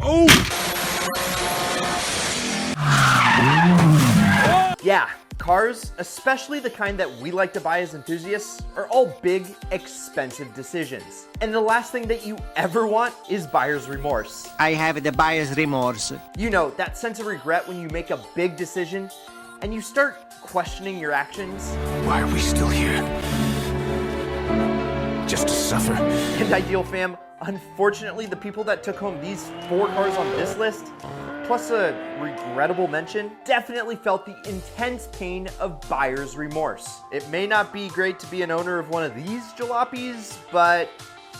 Oh! Yeah, cars, especially the kind that we like to buy as enthusiasts, are all big, expensive decisions. And the last thing that you ever want is buyer's remorse. I have the buyer's remorse. You know, that sense of regret when you make a big decision and you start questioning your actions. Why are we still here? Just to suffer? And Ideal Fam, unfortunately, the people that took home these 4 cars on this list, plus a regrettable mention, definitely felt the intense pain of buyer's remorse. It may not be great to be an owner of one of these jalopies, but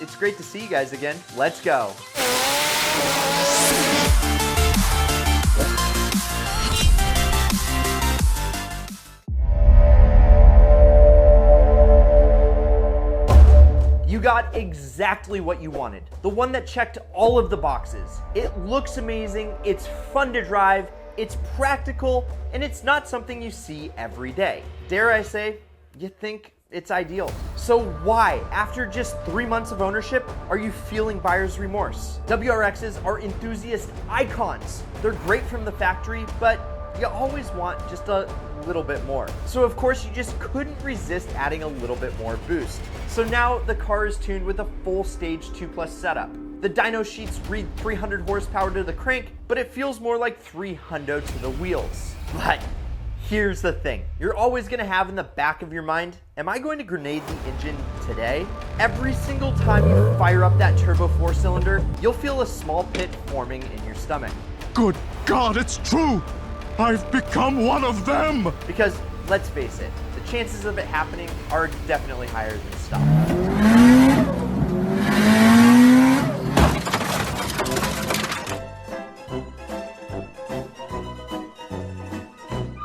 it's great to see you guys again. Let's go. You got exactly what you wanted. The one that checked all of the boxes. It looks amazing, it's fun to drive, it's practical, and it's not something you see every day. Dare I say, you think it's ideal. So why, after just 3 months of ownership, are you feeling buyer's remorse? WRXs are enthusiast icons. They're great from the factory, but you always want just a little bit more. So of course you just couldn't resist adding a little bit more boost. So now the car is tuned with a full stage 2+ setup. The dyno sheets read 300 horsepower to the crank, but it feels more like 300 to the wheels. But here's the thing, you're always gonna have in the back of your mind, am I going to grenade the engine today? Every single time you fire up that turbo 4-cylinder, you'll feel a small pit forming in your stomach. Good God, it's true! I've become one of them! Because, let's face it, the chances of it happening are definitely higher than stuff.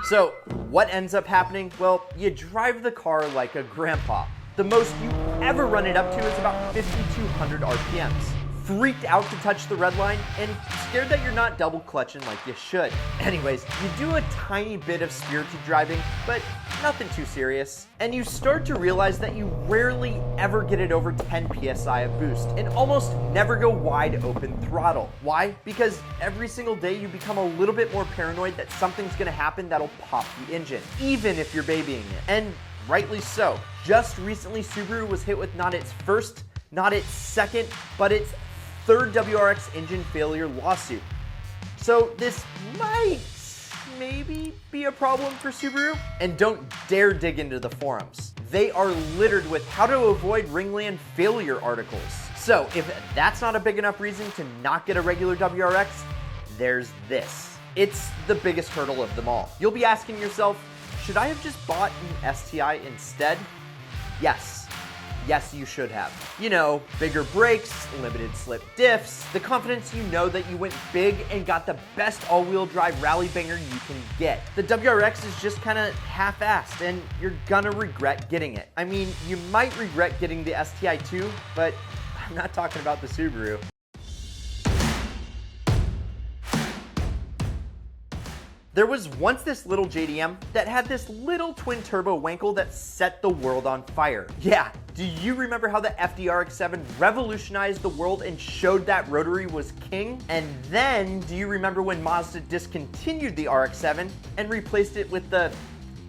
So, what ends up happening? Well, you drive the car like a grandpa. The most you ever run it up to is about 5,200 RPMs. Freaked out to touch the red line and scared that you're not double clutching like you should. Anyways, you do a tiny bit of spirited driving, but nothing too serious. And you start to realize that you rarely ever get it over 10 PSI of boost and almost never go wide open throttle. Why? Because every single day you become a little bit more paranoid that something's gonna happen that'll pop the engine, even if you're babying it. And rightly so. Just recently, Subaru was hit with not its first, not its second, but its 3rd WRX engine failure lawsuit. So this might maybe be a problem for Subaru. And don't dare dig into the forums. They are littered with how to avoid Ringland failure articles. So if that's not a big enough reason to not get a regular WRX, there's this. It's the biggest hurdle of them all. You'll be asking yourself, should I have just bought an STI instead? Yes. Yes, you should have. You know, bigger brakes, limited slip diffs, the confidence you know that you went big and got the best all-wheel drive rally banger you can get. The WRX is just kind of half-assed and you're gonna regret getting it. I mean, you might regret getting the STI too, but I'm not talking about the Subaru. There was once this little JDM that had this little twin turbo wankle that set the world on fire. Yeah, do you remember how the FDRX7 revolutionized the world and showed that rotary was king? And then, do you remember when Mazda discontinued the RX-7 and replaced it with the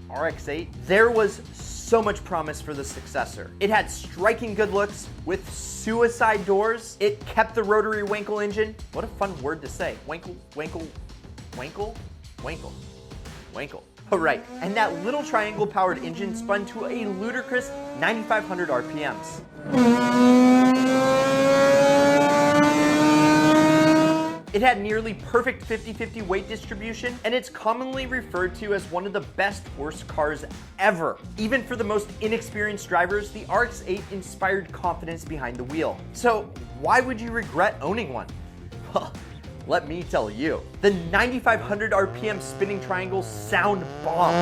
RX-8? There was so much promise for the successor. It had striking good looks with suicide doors. It kept the rotary wankle engine. What a fun word to say. Wankle, wankle, wankle? Wankle. Wankle. Oh, right. And that little triangle powered engine spun to a ludicrous 9,500 RPMs. It had nearly perfect 50-50 weight distribution, and it's commonly referred to as one of the best horse cars ever. Even for the most inexperienced drivers, the RX-8 inspired confidence behind the wheel. So why would you regret owning one? Well, let me tell you. The 9,500 RPM spinning triangles sound bomb.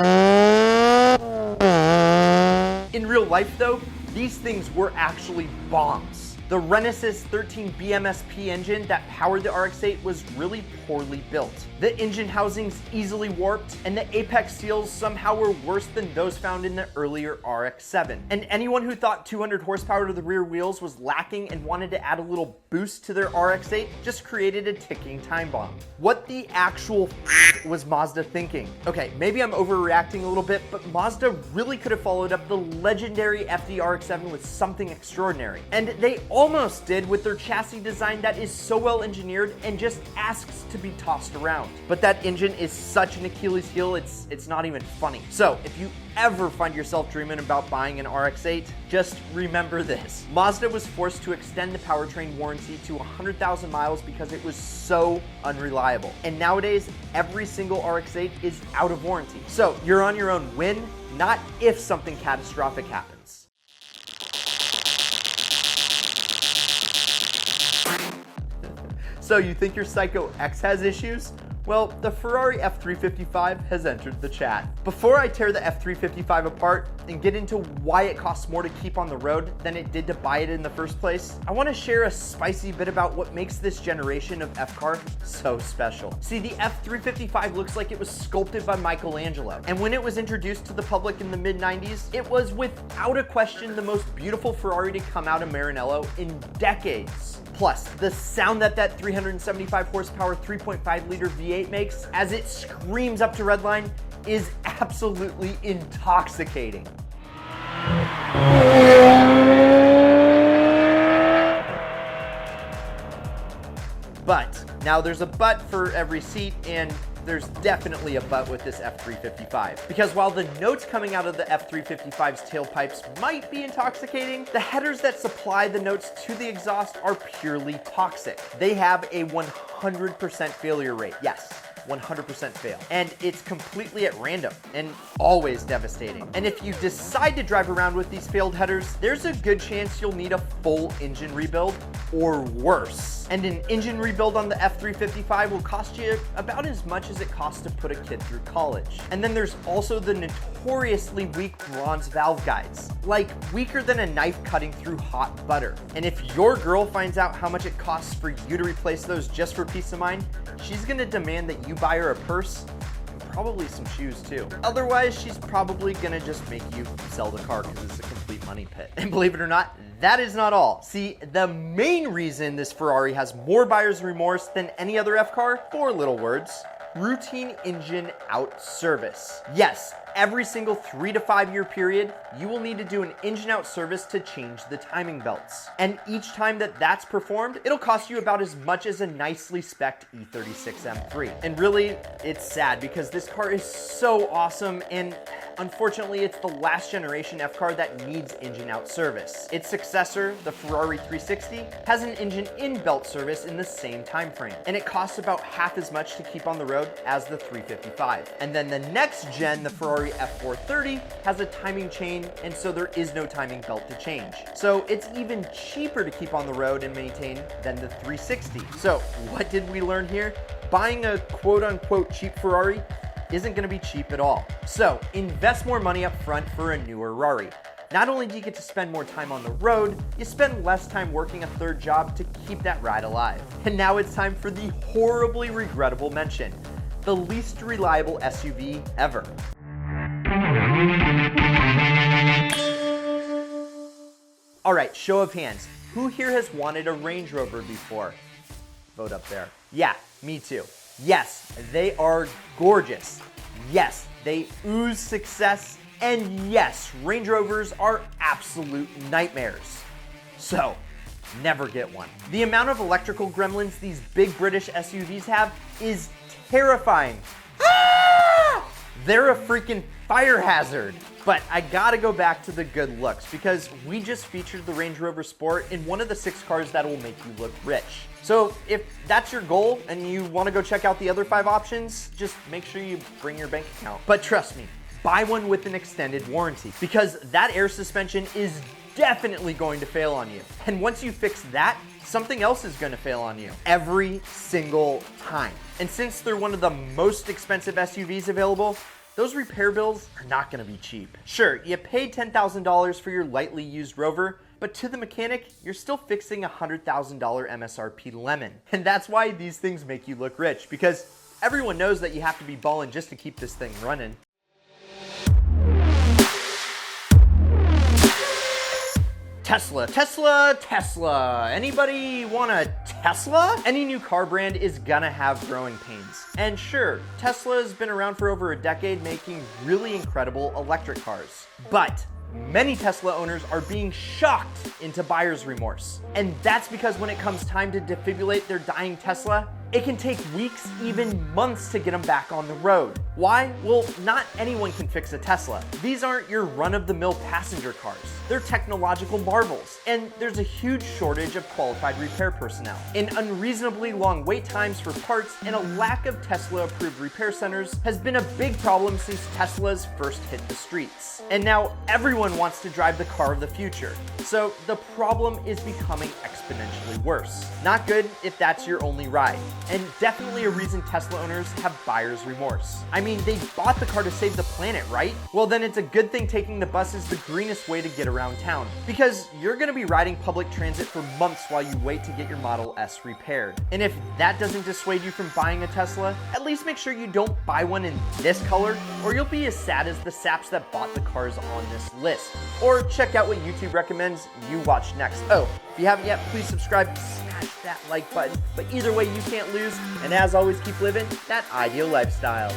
In real life though, these things were actually bombs. The Renesas 13 BMSP engine that powered the RX-8 was really poorly built. The engine housings easily warped, and the apex seals somehow were worse than those found in the earlier RX-7. And anyone who thought 200 horsepower to the rear wheels was lacking and wanted to add a little boost to their RX-8 just created a ticking time bomb. What the actual was Mazda thinking? Okay, maybe I'm overreacting a little bit, but Mazda really could have followed up the legendary FD RX-7 with something extraordinary. And they almost did with their chassis design that is so well engineered and just asks to be tossed around. But that engine is such an Achilles heel, it's not even funny. So if you ever find yourself dreaming about buying an RX-8, just remember this. Mazda was forced to extend the powertrain warranty to 100,000 miles because it was so unreliable. And nowadays, every single RX-8 is out of warranty. So you're on your own when, not if something catastrophic happens. So you think your Psycho X has issues? Well, the Ferrari F355 has entered the chat. Before I tear the F355 apart and get into why it costs more to keep on the road than it did to buy it in the first place, I want to share a spicy bit about what makes this generation of F-car so special. See, the F355 looks like it was sculpted by Michelangelo, and when it was introduced to the public in the mid-90s, it was without a question the most beautiful Ferrari to come out of Maranello in decades. Plus, the sound that 375 horsepower 3.5 liter V8 makes as it screams up to redline is absolutely intoxicating. But now there's a but for every seat, and there's definitely a but with this F355. Because while the notes coming out of the F355's tailpipes might be intoxicating, the headers that supply the notes to the exhaust are purely toxic. They have a 100% failure rate. Yes, 100% fail. And it's completely at random and always devastating. And if you decide to drive around with these failed headers, there's a good chance you'll need a full engine rebuild or worse. And an engine rebuild on the F355 will cost you about as much as it costs to put a kid through college. And then there's also the notoriously weak bronze valve guides, like weaker than a knife cutting through hot butter. And if your girl finds out how much it costs for you to replace those just for peace of mind, she's gonna demand that you buy her a purse and probably some shoes too. Otherwise, she's probably gonna just make you sell the car because it's a complete money pit. And believe it or not, that is not all. See, the main reason this Ferrari has more buyer's remorse than any other F-car, 4 little words: routine engine out service. Yes, every single 3 to 5 year period, you will need to do an engine out service to change the timing belts. And each time that's performed, it'll cost you about as much as a nicely spec'd E36 M3. And really, it's sad because this car is so awesome, and unfortunately, it's the last generation F-car that needs engine out service. Its successor, the Ferrari 360, has an engine in belt service in the same time frame, and it costs about half as much to keep on the road as the 355. And then the next gen, the Ferrari F430, has a timing chain, and so there is no timing belt to change. So it's even cheaper to keep on the road and maintain than the 360. So what did we learn here? Buying a quote-unquote cheap Ferrari isn't going to be cheap at all. So invest more money up front for a newer Rari. Not only do you get to spend more time on the road, you spend less time working a third job to keep that ride alive. And now it's time for the horribly regrettable mention: the least reliable SUV ever. All right, show of hands. Who here has wanted a Range Rover before? Vote up there. Yeah, me too. Yes, they are gorgeous. Yes, they ooze success. And yes, Range Rovers are absolute nightmares. So, never get one. The amount of electrical gremlins these big British SUVs have is terrifying. Ah! They're a freaking fire hazard. But I gotta go back to the good looks, because we just featured the Range Rover Sport in one of the 6 cars that will make you look rich. So if that's your goal and you wanna go check out the other 5 options, just make sure you bring your bank account. But trust me, buy one with an extended warranty, because that air suspension is definitely going to fail on you. And once you fix that, something else is gonna fail on you every single time. And since they're one of the most expensive SUVs available, those repair bills are not gonna be cheap. Sure, you paid $10,000 for your lightly used Rover, but to the mechanic, you're still fixing a $100,000 MSRP lemon. And that's why these things make you look rich, because everyone knows that you have to be ballin' just to keep this thing running. Tesla. Anybody want a Tesla? Any new car brand is gonna have growing pains. And sure, Tesla's been around for over a decade making really incredible electric cars. But many Tesla owners are being shocked into buyer's remorse. And that's because when it comes time to defibrillate their dying Tesla, it can take weeks, even months to get them back on the road. Why? Well, not anyone can fix a Tesla. These aren't your run-of-the-mill passenger cars. They're technological marvels, and there's a huge shortage of qualified repair personnel. And unreasonably long wait times for parts and a lack of Tesla-approved repair centers has been a big problem since Teslas first hit the streets. And now everyone wants to drive the car of the future. So the problem is becoming exponentially worse. Not good if that's your only ride. And definitely a reason Tesla owners have buyer's remorse. I mean, they bought the car to save the planet, right? Well, then it's a good thing taking the bus is the greenest way to get around town, because you're gonna be riding public transit for months while you wait to get your Model S repaired. And if that doesn't dissuade you from buying a Tesla, at least make sure you don't buy one in this color, or you'll be as sad as the saps that bought the cars on this list. Or check out what YouTube recommends you watch next. Oh, if you haven't yet, please subscribe, smash that like button. But either way, you can't lose. And as always, keep living that ideal lifestyle.